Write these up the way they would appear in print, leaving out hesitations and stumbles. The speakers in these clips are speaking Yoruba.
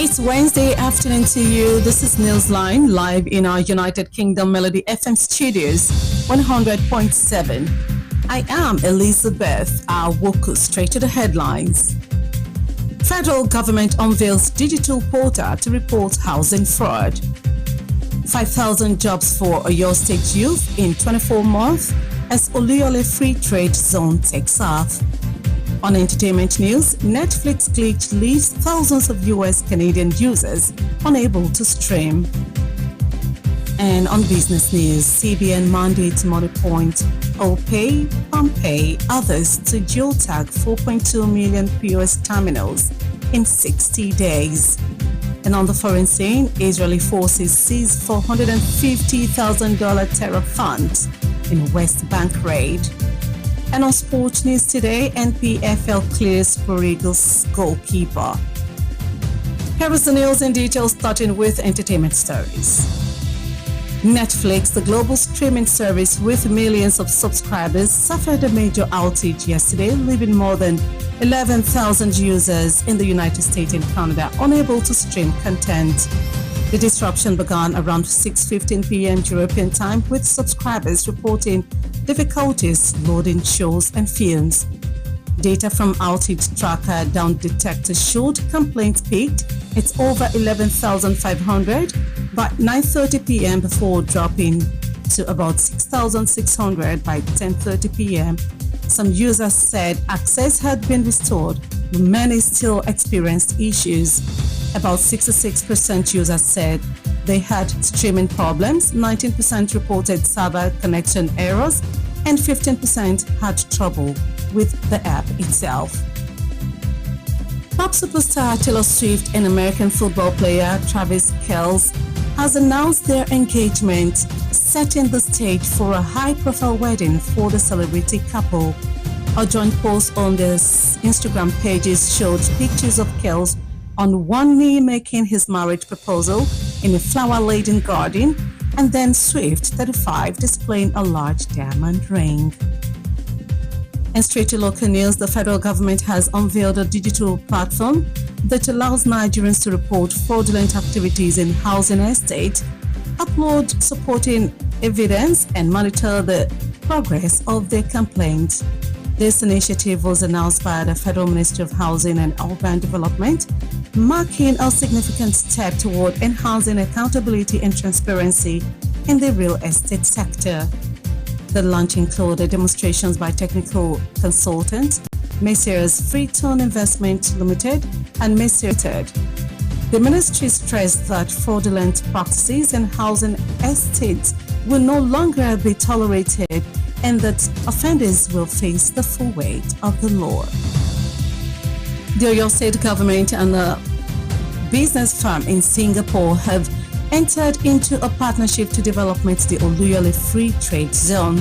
It's Wednesday afternoon to you. This is Newsline, live in our United Kingdom Melody FM studios, 100.7. I am Elizabeth. I'll walk us straight to the headlines. Federal government unveils digital portal to report housing fraud. 5,000 jobs for Oyo State youth in 24 months as Oluyole Free Trade Zone takes off. On entertainment news, Netflix glitch leaves thousands of US Canadian users unable to stream. And on business news, CBN mandates Moniepoint, OPay, PalmPay, others to geotag 4.2 million POS terminals in 60 days. And on the foreign scene, Israeli forces seize $450,000 terror funds in West Bank raid. And on sports news today, NPFL clears Super Eagles goalkeeper. Here is the news in detail, starting with entertainment stories. Netflix, the global streaming service with millions of subscribers, suffered a major outage yesterday, leaving more than 11,000 users in the United States and Canada unable to stream content. The disruption began around 6:15 p.m. European time, with subscribers reporting difficulties loading shows and films. Data from outage tracker Down Detector showed complaints peaked at over 11,500 by 9:30 p.m. before dropping to about 6,600 by 10:30 p.m. Some users said access had been restored, but many still experienced issues. About 66% users said they had streaming problems, 19% reported server connection errors, and 15% had trouble with the app itself. Pop superstar Taylor Swift and American football player Travis Kelce has announced their engagement, setting the stage for a high-profile wedding for the celebrity couple. A joint post on their Instagram pages showed pictures of Kelce on one knee making his marriage proposal in a flower-laden garden, and then Swift, 35, displaying a large diamond ring. And straight to local news, the federal government has unveiled a digital platform that allows Nigerians to report fraudulent activities in housing estates, upload supporting evidence, and monitor the progress of their complaints. This initiative was announced by the Federal Ministry of Housing and Urban Development, marking a significant step toward enhancing accountability and transparency in the real estate sector. The launch included demonstrations by technical consultants, Messrs. Freetone Investment Limited and Messrs. The ministry stressed that fraudulent practices in housing estates will no longer be tolerated and that offenders will face the full weight of the law. The Oyo State government and a business firm in Singapore have entered into a partnership to develop the Oluyole Free Trade Zone.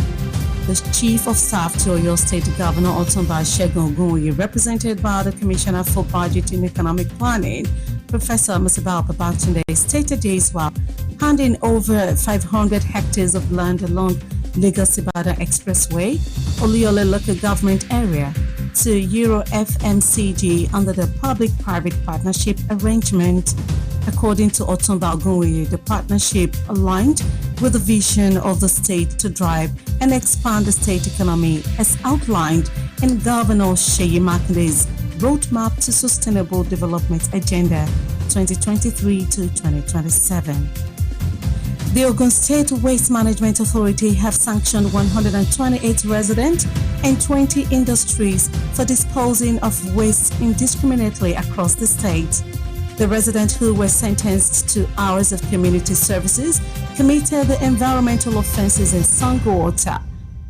The Chief of Staff to Oyo State Governor Otumba Segun Ogunwuyi, represented by the Commissioner for Budget and Economic Planning, Professor Musibao Babatunde, stated this while handing over 500 hectares of land along Lagos-Ibadan Expressway, Oluyole local government area, to Euro FMCG under the public-private partnership arrangement. According to Otumba Ogunwuyi, the partnership aligned with the vision of the state to drive and expand the state economy as outlined in Governor Seyi Makinde's Roadmap to Sustainable Development Agenda 2023 to 2027. The Ogun State Waste Management Authority have sanctioned 128 residents and 20 industries for disposing of waste indiscriminately across the state. The residents who were sentenced to hours of community services committed the environmental offenses in Sango-Ota,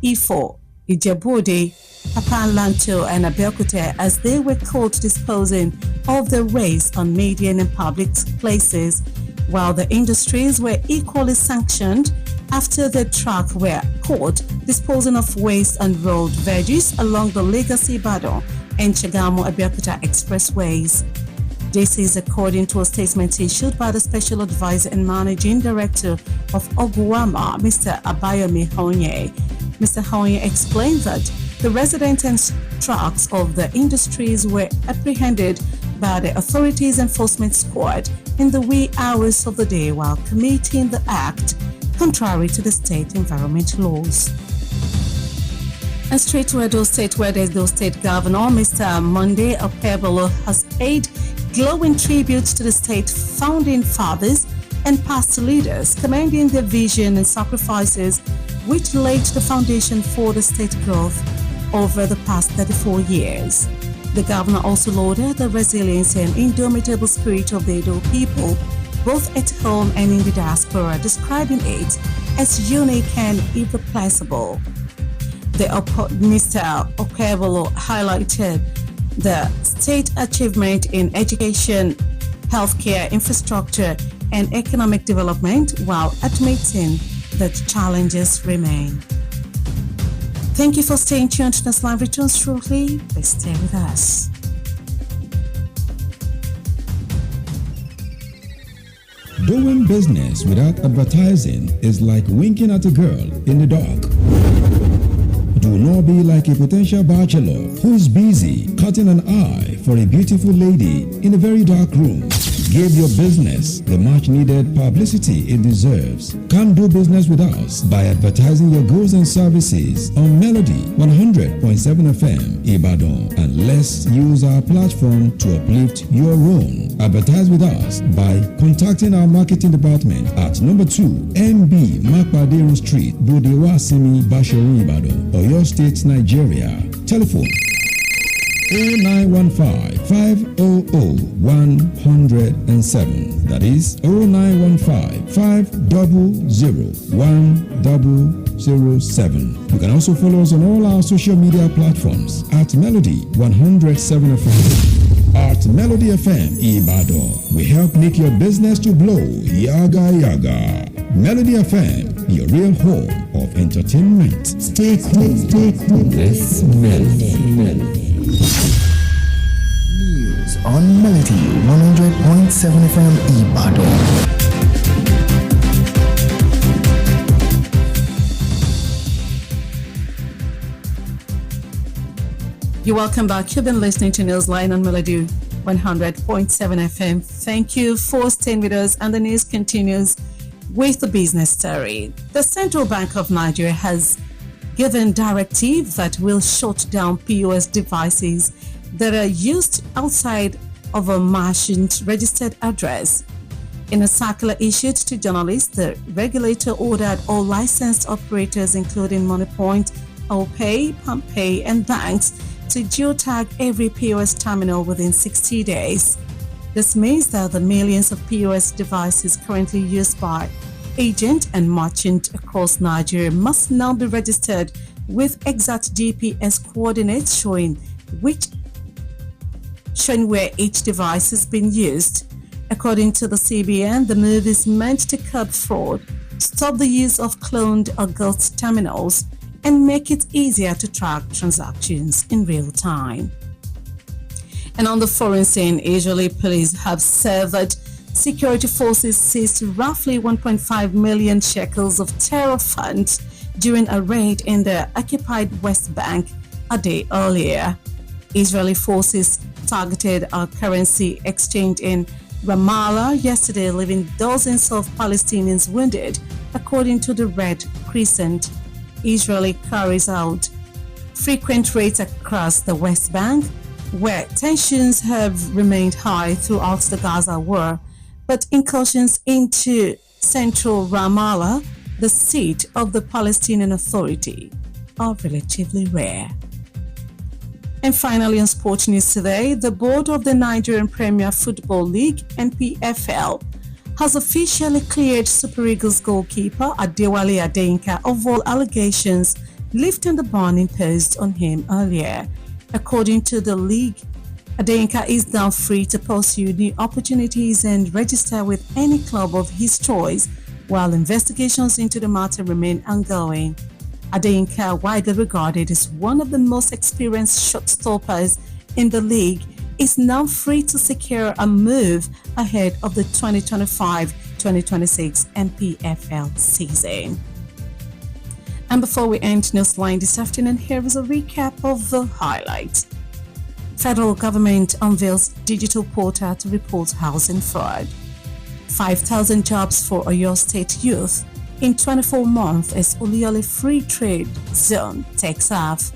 Ifo, Ijebu-Ode, Apanlanto, and Abeokuta as they were caught disposing of their waste on median and public places, while the industries were equally sanctioned after the truck were caught disposing of waste on road veggies along the Lagos-Ibadan and Shagamu-Abeokuta expressways. This is according to a statement issued by the Special Advisor and Managing Director of Oguwama, Mr. Abayomi Honye. Mr. Honye explained that the residents and trucks of the industries were apprehended by the authorities' enforcement squad in the wee hours of the day while committing the act contrary to the state environment laws. And straight to Edo State, where the Edo State Governor, Mr. Monday Okebolo, has paid glowing tributes to the state founding fathers and past leaders, commending their vision and sacrifices which laid the foundation for the state growth over the past 34 years. The governor also lauded the resilience and indomitable spirit of the Edo people, both at home and in the diaspora, describing it as unique and irreplaceable. Mr. Okebolo highlighted the state achievement in education, healthcare, infrastructure, and economic development while admitting that challenges remain. Thank you for staying tuned. This live returns shortly. Please stay with us. Doing business without advertising is like winking at a girl in the dark. Do not be like a potential bachelor who is busy cutting an eye for a beautiful lady in a very dark room. Give your business the much needed publicity it deserves. Come do business with us by advertising your goods and services on Melody 100.7 FM Ibadan, and let's use our platform to uplift your own. Advertise with us by contacting our marketing department at number 2 MB Makpaderu Street, Bodewasimi, Basharun, Ibadan, Oyo State, Nigeria. Telephone 0915-500-107. That is 0915-500-1007. You can also follow us on all our social media platforms at Melody 107 FM. At Melody FM Ibadan, we help make your business to blow. Yaga yaga. Melody FM, your real home of entertainment. Stay cool, stay cool. This Melody. News on Melody 100.7 FM Ibadan. You're welcome back. You've been listening to Newsline on Melody 100.7 FM. Thank you for staying with us, and the news continues with the business story. The Central Bank of Nigeria has given directive that will shut down POS devices that are used outside of a merchant registered address. In a circular issued to journalists, the regulator ordered all licensed operators, including MoneyPoint, OPay, PalmPay, and banks, to geotag every POS terminal within 60 days. This means that the millions of POS devices currently used by agent and merchant across Nigeria must now be registered with exact GPS coordinates showing where each device has been used. According to the CBN, the move is meant to curb fraud, stop the use of cloned or ghost terminals, and make it easier to track transactions in real time. And on the foreign scene, Israeli police have said that security forces seized roughly 1.5 million shekels of terror funds during a raid in the occupied West Bank a day earlier. Israeli forces targeted a currency exchange in Ramallah yesterday, leaving dozens of Palestinians wounded, according to the Red Crescent. Israel carries out frequent raids across the West Bank, where tensions have remained high throughout the Gaza war, but incursions into central Ramallah, the seat of the Palestinian Authority, are relatively rare. And finally, on sports news today, the board of the Nigerian Premier Football League, NPFL, has officially cleared Super Eagles goalkeeper Adewale Adeyinka of all allegations, lifting the ban imposed on him earlier. According to the league, Adeyinka is now free to pursue new opportunities and register with any club of his choice, while investigations into the matter remain ongoing. Adeyinka, widely regarded as one of the most experienced shot stoppers in the league, is now free to secure a move ahead of the 2025-2026 NPFL season. And before we end Newsline this afternoon, here is a recap of the highlights. Federal government unveils digital portal to report housing fraud. 5,000 jobs for Oyo State youth in 24 months as Oluyole Free Trade Zone takes off.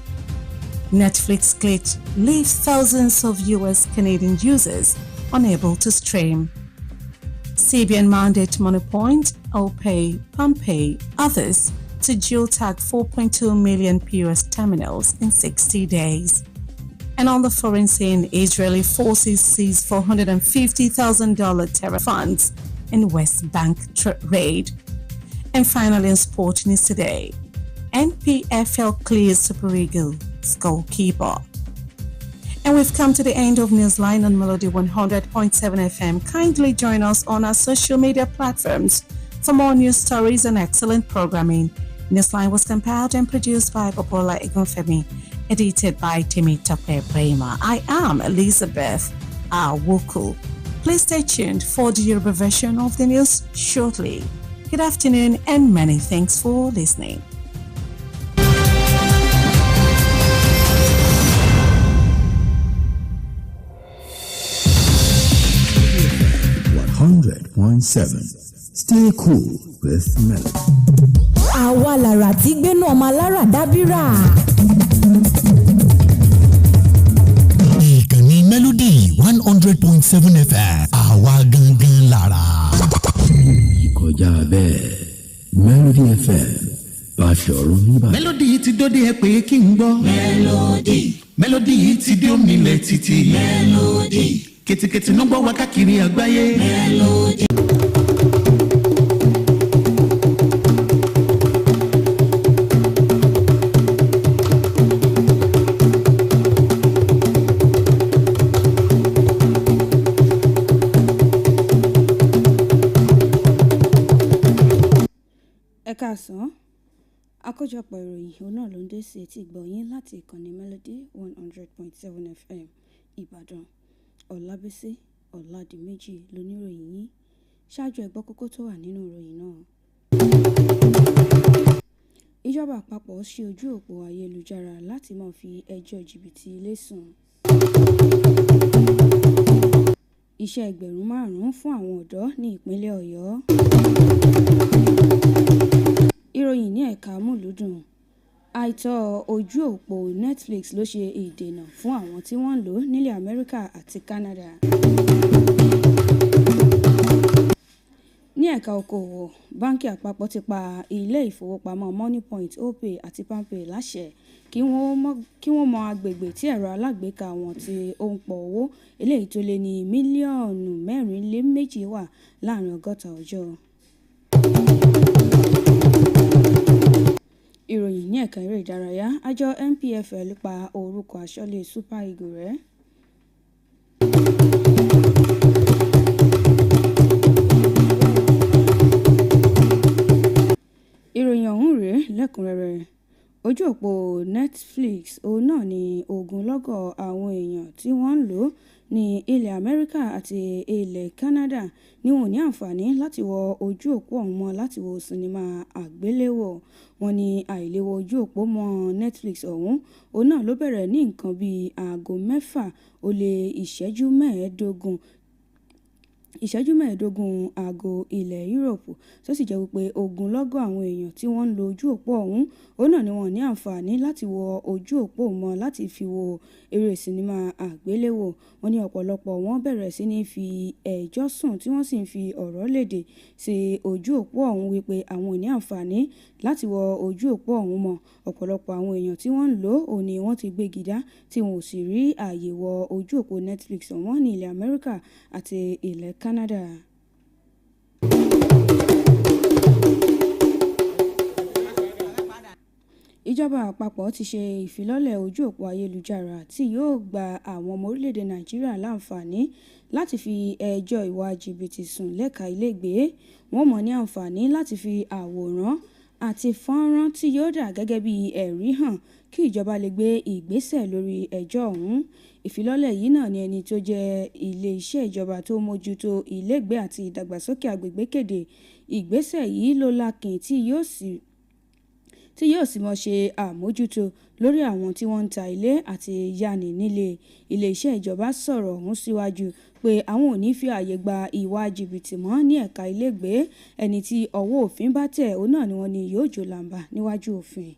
Netflix glitch leaves thousands of US Canadian users unable to stream. CBN mandate Monopoint, OPay, PalmPay, others to geotag 4.2 million POS terminals in 60 days. And on the foreign scene, Israeli forces seize $450,000 terror funds in West Bank raid. And finally, in sport news today, NPFL clears Super Eagles goalkeeper. And we've come to the end of Newsline on Melody 100.7 FM. Kindly join us on our social media platforms for more news stories and excellent programming. Newsline was compiled and produced by Popola Igunfemi, edited by Timmy Tope Brema. I am Elizabeth Awuku. Please stay tuned for the Yoruba version of the news shortly. Good afternoon and many thanks for listening. 100.7. Stay cool with Melody. Àwa lára tí gbénú ọmọ alára dábírà. Ìkànnì Melody 100.7 FM. Àwa gangan lára. Ìkọjá bẹ́ẹ̀ Melody FM Báṣọ̀run Níbàdàn. Melody ti dóde ẹ pé kí n gbọ́. Melody ti dé omilẹ̀ títì. Kètèkètè ló gbọ́ wá káàkiri àgbáyé. Melody. Ẹ káàsán, àkójọpọ̀ ìròyìn òun náà ló ń dé sí etí ìgbọ̀nyín láti ìkànnì Melody 100.7 FM Ìbàdàn. Ọlábísí Ọládìméjì lóníròyìn yín. Ṣáájú ẹ gbọ́ kókó tó wà nínú ìròyìn náà. Ìjọba àpapọ̀ ṣí ojú òpó ayélujára láti máa fi ẹjọ́ jìbìtì ilé sùn. Iṣẹ́ 5,000 fún àwọn ọ̀dọ́ ní ìpínlẹ̀ Ọ̀yọ́. Ìròyìn ní ẹ̀ka múlùúdùn. Àìtọ́ ojú òpó Netflix ló ṣe ìdènà fún àwọn tí wọ́n ń lò nílẹ̀ Amẹ́ríkà àti Canada. Ní ẹ̀ka okòwò, báńkì àpapọ̀ ti pa ilé ìfowópamọ́ Moniepoint, OPay àti PalmPay láṣẹ kí wọ́n mọ agbègbè tí ẹ̀rọ alágbèéká wọn tí ó ń pọ̀ owó eléyìí tó lé ní mílíọ̀nù 4.2 wà láàrin 60 ọjọ́. Ìròyìn ní ẹ̀ka eré ìdárayá, àjọ NPFL pa orúkọ aṣọ́lé Super Eagles rẹ́. Ìròyìn ọ̀hún rèé lẹ́kùnrẹ́rẹ́. Ojú òpó Netflix òun náà ni ogunlọ́gọ̀ àwọn èèyàn tí wọ́n ń lò ní ilẹ̀ Amẹ́ríkà àti ilẹ̀ Canada ni wọn ò ní àǹfààní láti wọ ojú òpó ọ̀hún mọ́ láti wo sinimá àgbéléwò. Wọ́n ní àìléwọ ojú òpó mọ́ Netflix ọ̀hún òun náà ló bẹ̀rẹ̀ ní nǹkan bíi aago 6 ó lé ìṣẹ́jú 15 aago ilẹ̀ Europe, tó sì jẹ́ wípé ogunlọ́gọ̀ àwọn èèyàn tí wọ́n ń lo ojú òpó ọ̀hún òun náà ni wọ́n ní àǹfààní láti wọ ojú òpó mọ́ láti fi wo eré sinimá àgbéléwò. Wọ́n ní ọ̀pọ̀lọpọ̀ wọn bẹ̀rẹ̀ sí ní fi ẹjọ́ sùn tí wọ́n sì ń fi ọ̀rọ̀ léde sí ojú òpó ọ̀hún wípé àwọn ò ní àǹfààní láti wọ ojú òpó ọ̀hún mọ́. Ọ̀pọ̀lọpọ̀ àwọn èèyàn tí wọ́n ń lò ó ní wọ́n ti gbé gidá tí wọn ò sì rí ààyè wọ ojú òpó Netflix ọ̀hún ní ilẹ̀ Amẹ́ríkà àti ilẹ̀ Canada. Ìjọba àpapọ̀ ti ṣe ìfilọ́lẹ̀ ojú òpó ayélujára tí yóò gba àwọn ọmọ orílẹ̀-èdè Nàìjíríà láǹfààní láti fi ẹjọ́ ìwà jìbìtì sùn lẹ́ka ilégbèé. Wọ́n mọ̀ ní àǹfààní láti fi àwòrán àti fọ́nrán tí yóò dà gẹ́gẹ́ bí ẹ̀rí hàn kí ìjọba lè gbé ìgbésẹ̀ lórí ẹjọ́ ọ̀hún. Ìfilọ́lẹ̀ yìí náà ni ẹni tó jẹ́ ilé-iṣẹ́ ìjọba tó mójútó ilégbèé àti ìdàgbàsókè agbègbè kéde. Ìgbésẹ̀ yìí ló lákin tí tí yóò sì mọ̀ ṣe àmójútó lórí àwọn tí wọ́n ń ta ilé àti yáni nílé. Ilé-iṣẹ́ ìjọba sọ̀rọ̀ ọ̀hún síwájú pé àwọn ò ní fi ààyè gba ìwà jìbìtì mọ́ ní ẹ̀ka ilégbèé. Ẹni tí ọwọ́ òfin bá tẹ̀ òun náà ni wọ́n ní yóò jò làǹbà níwájú òfin.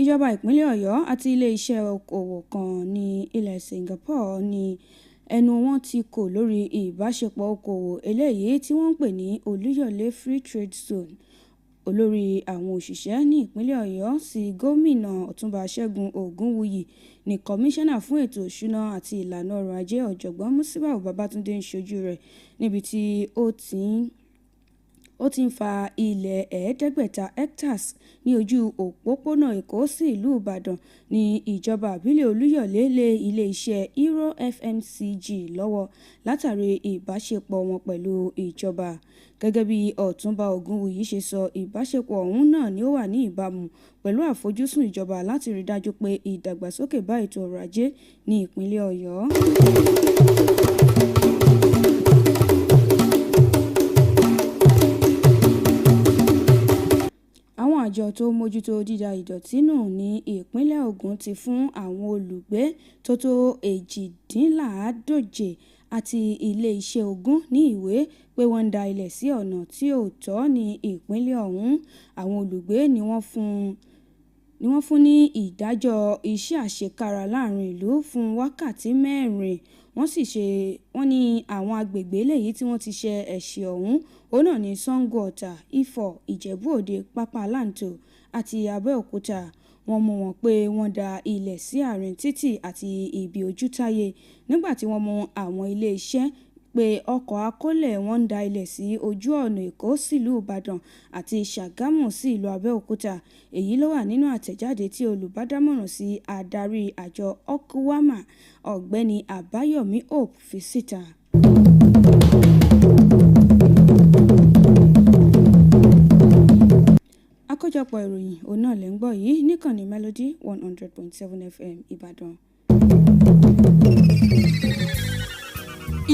Ìjọba ìpínlẹ̀ Ọ̀yọ́ àti ilé-iṣẹ́ okòwò kan ní ilẹ̀ Singapore ní ẹnu wọn ti kò lórí ìbáṣepọ̀ okòwò eléyìí tí wọ́n ń pè ní Olúyọ̀lé Free Trade Zone. Olórí àwọn òṣìṣẹ́ ní ìpínlẹ̀ Ọ̀yọ́ sí gómìnà Ọ̀túnba Ṣẹ́gun Ògúnwùyí ní kọmíṣánná fún ètò ìṣúná àti ìlànà ọrọ̀ ajé ọ̀jọ̀gbọ́n Musibau Babátúndé ń ṣojú rẹ̀ níbi tí ó ti ń fa ilẹ̀ 500 hectares ní ojú òpópónà Èkó sí ìlú Ìbàdàn ní ìjọba ìbílẹ̀ Olúyọ̀lé lé ilé-iṣẹ́ Hero FMCG lọ́wọ́ látàrí ìbáṣepọ̀ wọn pẹ̀lú ìjọba. Gẹ́gẹ́ bí Ọ̀túnba Ògúnwùyí ṣe sọ, ìbáṣepọ̀ ọ̀hún náà ni ó wà ní ìbámu pẹ̀lú àfojúsùn ìjọba láti rí dájú pé ìdàgbàsókè bá ètò ọrọ̀ ajé ní ìpínlẹ̀ Ọ̀yọ́. Àwọn àjọ tó mójútó dídá ìdọ̀tí nù ní ìpínlẹ̀ Ògùn ti fún àwọn olùgbé tó tó 118 àti ilé-iṣẹ́ 20 ní ìwé pé wọ́n ń da ilẹ̀ sí ọ̀nà tí ò tọ́ ní ìpínlẹ̀ ọ̀hún. Àwọn olùgbé ni wọ́n fún ní ìdájọ́ iṣẹ́ àṣekára láàrin ìlú fún wákàtí 4. Wọ́n ní àwọn agbègbè eléyìí tí wọ́n ti ṣe ẹ̀ṣẹ̀ ọ̀hún òun náà ní Sango Ọ̀tà, Ifọ̀, Ìjẹ̀bú Òde, Pápá Láǹtò àti Abẹ́òkúta. Wọ́n mú wọn pé wọ́n da ilẹ̀ sí àárín títì àti ibi ojútáyé nígbà tí wọ́n mú àwọn ilé-iṣẹ́ pé ọkọ̀ akólẹ̀ wọn ń da ilẹ̀ sí ojú ọ̀nà Èkó sílùú Ìbàdàn àti Ṣàgámù sí ìlú Abẹ́òkúta. Èyí ló wà nínú àtẹ̀jáde tí olùbádámọ̀ràn sí adarí àjọ Okwama ọ̀gbẹ́ni Àbáyọ̀mí Hope fi síta. Àkójọpọ̀ ìròyìn òun náà lẹ́ ń gbọ́ yìí níkànnì Melody 100.7 FM Ìbàdàn.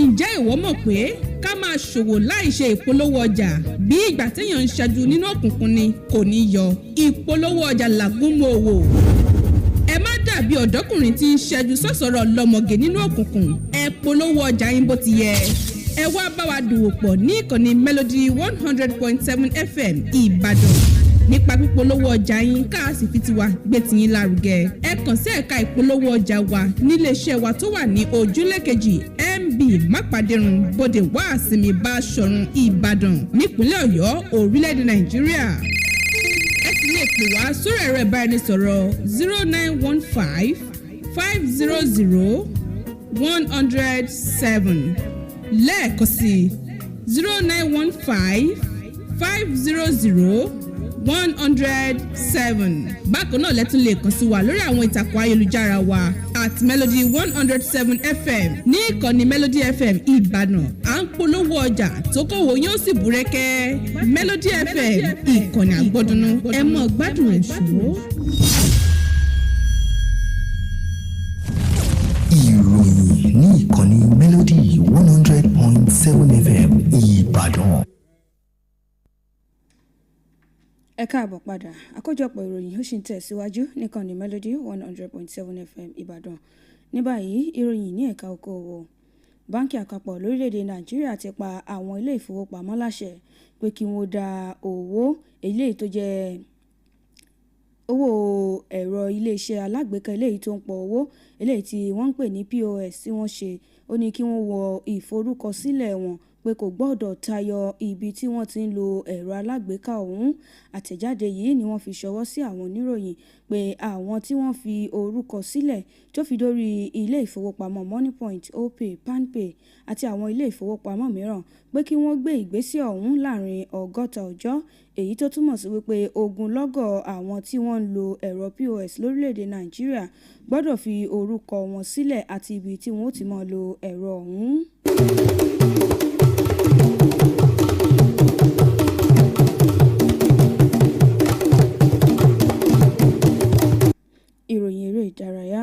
Ǹjẹ́ ìwọ mọ̀ pé ká máa ṣòwò láì ṣe ìpolówó ọjà bí ìgbà téèyàn ń ṣẹ́jú nínú òkùnkùn ni kò ní yọ. Ìpolówó ọjà làgúnmu òwò. Ẹ má dàbí ọ̀dọ́kùnrin tí ń ṣẹ́jú sọ̀sọ̀rọ̀ lọ́mọge nínú òkùnkùn. Ẹ polówó ọjà yín bó ti yẹ. Ẹ wá bá wa dòwò pọ̀ ní ìkànnì Melody 100.7 FM Ìbàdàn. Nípa pípolówó ọjà yín ká sì fi tiwa gbé tiyín lárugẹ. Ẹ kàn sí ẹ̀ka ìpolówó ọjà wa níléeṣẹ́ wa tó wà ní ojúlé kejì MB Mápàdérun Bódè Wàásìmí Báṣọ̀run Ìbàdàn nípínlẹ̀ Ọ̀yọ́ orílẹ̀-èdè Nàìjíríà. Ẹ sì lè pè wá sórí ẹ̀rọ ìbáraẹnisọ̀rọ̀ 0915 500 107 lẹ́ẹ̀kan sí 0915 500 107. Bákan náà lẹ́tún lè kàn sí wa lórí àwọn ìtàkùn ayélujára wa @Melody 107 FM ní ìkànnì Melody FM Ìbàdàn. À ń polówó ọjà tó kówó yóò sì búrẹ́kẹ́. Melody FM ìkànnì àgbọ́dúnú ẹ mọ̀ gbádùn ẹ̀ṣọ́. Ìròyìn ní ìkànnì Melody 100.7 FM Ìbàdàn. Ẹ káàbọ̀ padà. Àkójọpọ̀ ìròyìn ó sì ń tẹ̀síwájú níkànnì Melody 100.7 FM Ìbàdàn. Ní báyìí, ìròyìn ní ẹ̀ka okòwò. Báńkì àpapọ̀ lórílẹ̀‐èdè Nàìjíríà ti pa àwọn ilé ìfowópamọ́ láṣẹ pé kí wọ́n dá owó eléyìí tó jẹ́ owó ẹ̀rọ iléeṣẹ́ alágbèéká eléyìí tó ń pọ̀ owó eléyìí tí wọ́n ń pè ní POS tí wọ́n ṣe. Ó ní kí wọ́n wọ ìforúkọsílẹ̀ wọn pé kò gbọ́dọ̀ tayọ ibi tí wọ́n ti ń lo ẹ̀rọ alágbèéká ọ̀hún. Àtẹ̀jáde yìí ni wọ́n fi ṣọwọ́ sí àwọn oníròyìn pé àwọn tí wọ́n fi orúkọ sílẹ̀ tó fi dórí ilé ìfowópamọ́ Moneypoint, Opay, Palmpay àti àwọn ilé ìfowópamọ́ mìíràn pé kí wọ́n gbé ìgbésẹ̀ ọ̀hún láàrin 60 ọjọ́. Èyí tó túmọ̀ sí wípé ogunlọ́gọ̀ àwọn tí wọ́n ń lo ẹ̀rọ POS lórílẹ̀‐èdè Nàìjíríà gbọ́dọ̀ fi orúkọ wọn sílẹ̀ àti ibi tí wọ́n ó ti máa lo ẹ̀rọ ọ̀hún. Ìròyìn eré ìdárayá.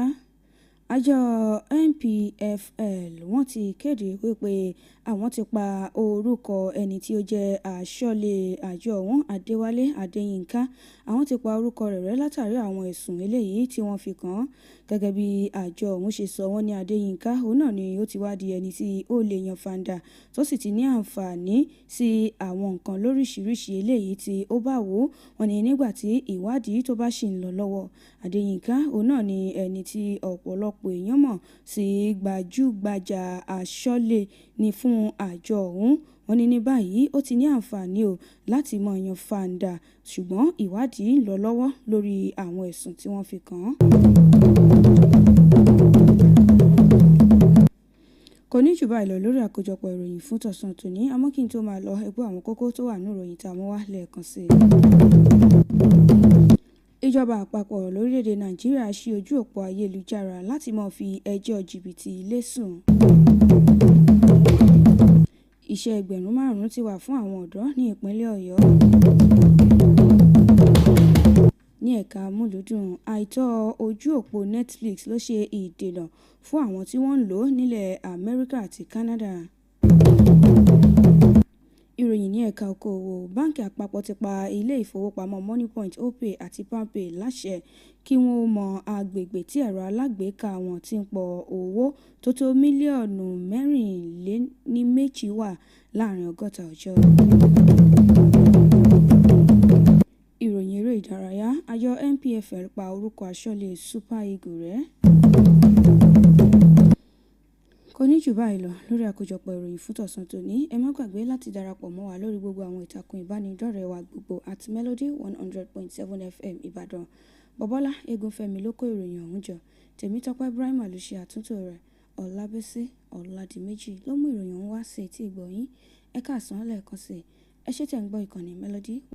Àjọ àjọ NPFL wọ́n ti kéde wípé àwọn ti pa orúkọ ẹni tí ó jẹ́ aṣọ́lé àjọ ọ̀hún Adéwálé Adéyínká. Àwọn ti pa orúkọ rẹ̀ rẹ́ látàrí àwọn ẹ̀sùn eléyìí tí wọ́n fi kàn án. Gẹ́gẹ́ bí àjọ ọ̀hún ṣe sọ, wọ́n ní Adéyínká òun náà ni ó ti wá di ẹni tí ó lè yan fanda tó sì ti ní àǹfààní sí àwọn nǹkan lóríṣiríṣi eléyìí tí ó bá wò. Wọ́n ní nígbà tí ìwádìí tó bá ṣì ń lọ lọ́wọ́, Adéyínká òun náà ni ẹni tí ọ̀pọ̀lọpọ̀ èèyàn mọ̀ sí gbajúgbajà aṣọ́lé ní fún àjọ ọ̀hún. Wọ́n ní ní báyìí ó ti ní àǹfààní láti mọ yan fanda, ṣùgbọ́n ìwádìí ń lọ lọ́wọ́ lórí àwọn ẹ̀sùn tí wọ́n fi kàn án. Kò ní jù báyìí lọ lórí àkójọpọ̀ ìròyìn fún tọ̀sán tòní, àmọ́ kí n tó máa lọ, ẹgbẹ́ àwọn kókó tó wà nínú ìròyìn tá a mú wá lẹ́ẹ̀kan sí i. Ìjọba àpapọ̀ lórílẹ̀‐èdè Nàìjíríà ṣí ojú òpó ayélujára láti máa fi ẹjọ́ jìbìtì lẹ́sùn. Iṣẹ́ 5,000 ti wà fún àwọn ọ̀dọ́ ní ìpínlẹ̀ Ọ̀yọ́. Ní ẹ̀ka múlùúdùn, àìtọ́ ojú òpó Netflix ló ṣe ìdènà fún àwọn tí wọ́n ń lò ó nílẹ̀ Amẹ́ríkà àti Canada. Ìròyìn ní ẹ̀ka okòwò, báńkì àpapọ̀ ti pa ilé ìfowópamọ́ Moneypoint, Opay àti Palmpay láṣẹ kí wọ́n mọ agbègbè tí ẹ̀rọ alágbèéká wọn ti ń pọ̀ owó tó tó mílíọ̀nù 4.2 wà láàrin 60 ọjọ́. Ìròyìn eré ìdárayá, àjọ NPFL pa orúkọ aṣọ́lé Super Eagles rẹ́. Kò ní jù báyìí lọ lórí àkójọpọ̀ ìròyìn fún tọ̀sán tòní. Ẹ má gbàgbé láti darapọ̀ mọ́ wa lórí gbogbo àwọn ìtàkùn ìbánidọ́rẹ̀ẹ́ wa gbogbo @Melody 100.7 FM Ìbàdàn. Bọ́bọ́lá Egunfẹ́mi ló kó ìròyìn ọ̀hún jọ. Tèmítọ́pẹ́ Ibrahim ló ṣe àtúntò rẹ̀. Ọlábísí Ọládìméjì ló mú ìròyìn ọ̀hún wá sí etí ìgbọ̀yín. Ẹ káàsán lẹ́ẹ̀kan sí. Ẹ ṣé tẹ́ ń gbọ́ ìkànnì Melody